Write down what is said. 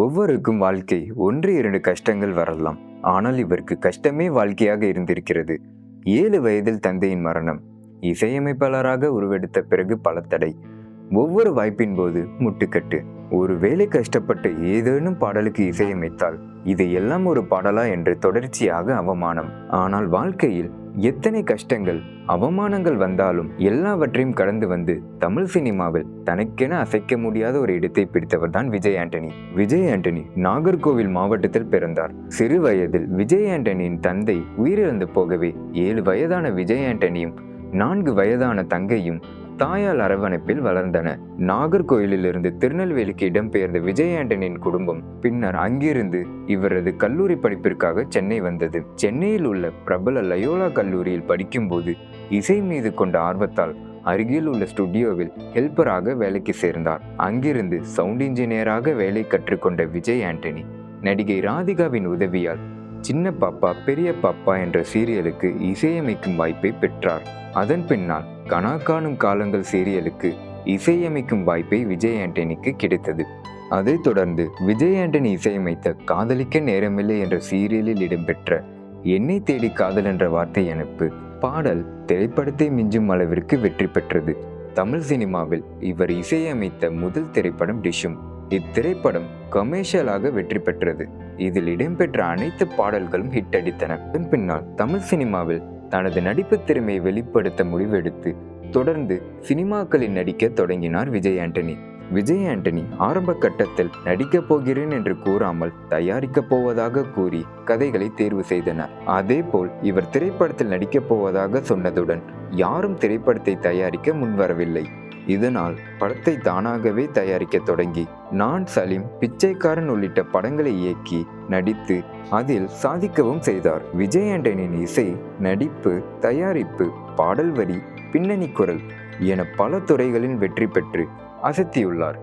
ஒவ்வொருக்கும் வாழ்க்கை ஒன்று இரண்டு கஷ்டங்கள் வரலாம். ஆனால் இவருக்கு கஷ்டமே வாழ்க்கையாக இருந்திருக்கிறது. 7 வயதில் தந்தையின் மரணம். இசையமைப்பாளராக உருவெடுத்த பிறகு பல தடை. ஒவ்வொரு வாய்ப்பின் போது முட்டுக்கட்டு. ஒருவேளை கஷ்டப்பட்டு ஏதேனும் பாடலுக்கு இசையமைத்தால் இதையெல்லாம் ஒரு பாடலா என்று தொடர்ச்சியாக அவமானம். ஆனால் வாழ்க்கையில் எத்தனை கஷ்டங்கள் அவமானங்கள் வந்தாலும் எல்லாவற்றையும் கடந்து வந்து தமிழ் சினிமாவில் தனக்கென அசைக்க முடியாத ஒரு இடத்தை பிடித்தவர் தான் விஜய் ஆண்டனி. விஜய் ஆண்டனி நாகர்கோவில் மாவட்டத்தில் பிறந்தார். சிறு வயதில் விஜய் ஆண்டனியின் தந்தை உயிரிழந்து போகவே 7 வயதான விஜய் ஆண்டனியும் 4 வயதான தங்கையும் தாயால் அரவணைப்பில் வளர்ந்தன. நாகர்கோயிலிருந்து திருநெல்வேலிக்கு இடம்பெயர்ந்த விஜய் ஆண்டனியின் குடும்பம் பின்னர் அங்கிருந்து இவரது கல்லூரி படிப்பிற்காக சென்னை வந்தது. சென்னையில் உள்ள பிரபல லயோலா கல்லூரியில் படிக்கும்போது இசை மீது கொண்ட ஆர்வத்தால் அருகில் உள்ள ஸ்டுடியோவில் ஹெல்ப்பராக வேலைக்கு சேர்ந்தார். அங்கிருந்து சவுண்ட் இன்ஜினியராக வேலை கற்றுக்கொண்ட விஜய் ஆண்டனி நடிகை ராதிகாவின் உதவியால் சின்ன பாப்பா பெரிய பாப்பா என்ற சீரியலுக்கு இசையமைக்கும் வாய்ப்பை பெற்றார். அதன் பின்னால் கனா காணும் காலங்கள் சீரியலுக்கு இசையமைக்கும் வாய்ப்பை விஜய் ஆண்டனிக்கு கிடைத்தது. அதைத் தொடர்ந்து விஜய் ஆண்டனி இசையமைத்த காதலிக்க நேரமில்லை என்ற சீரியலில் இடம்பெற்ற என்னை தேடி காதல் என்ற வார்த்தை அனுப்பு பாடல் திரைப்படத்தை மிஞ்சும் அளவிற்கு வெற்றி பெற்றது. தமிழ் சினிமாவில் இவர் இசையமைத்த முதல் திரைப்படம் டிஷும். இத்திரைப்படம் கமர்ஷியலாக வெற்றி பெற்றது. இதில் இடம்பெற்ற அனைத்து பாடல்களும் ஹிட் அடித்தன. அதன் பின்னால் தமிழ் சினிமாவில் தனது நடிப்பு திறமையை வெளிப்படுத்த முடிவெடுத்து தொடர்ந்து சினிமாக்களில் நடிக்க தொடங்கினார் விஜய் ஆண்டனி. விஜய் ஆண்டனி ஆரம்ப கட்டத்தில் நடிக்கப் போகிறேன் என்று கூறாமல் தயாரிக்கப் போவதாக கூறி கதைகளை தேர்வு செய்தனர். அதேபோல் இவர் திரைப்படத்தில் நடிக்கப் போவதாக சொன்னதுடன் யாரும் திரைப்படத்தை தயாரிக்க முன்வரவில்லை. இதனால் படத்தை தானாகவே தயாரிக்க தொடங்கி நான் சலீம், பிச்சைக்காரன் உள்ளிட்ட படங்களை இயக்கி நடித்து அதில் சாதிக்கவும் செய்தார். விஜய் ஆண்டனியின் இசை, நடிப்பு, தயாரிப்பு, பாடல் வரி, பின்னணி குரல் என பல துறைகளில் வெற்றி பெற்று அசத்தியுள்ளார்.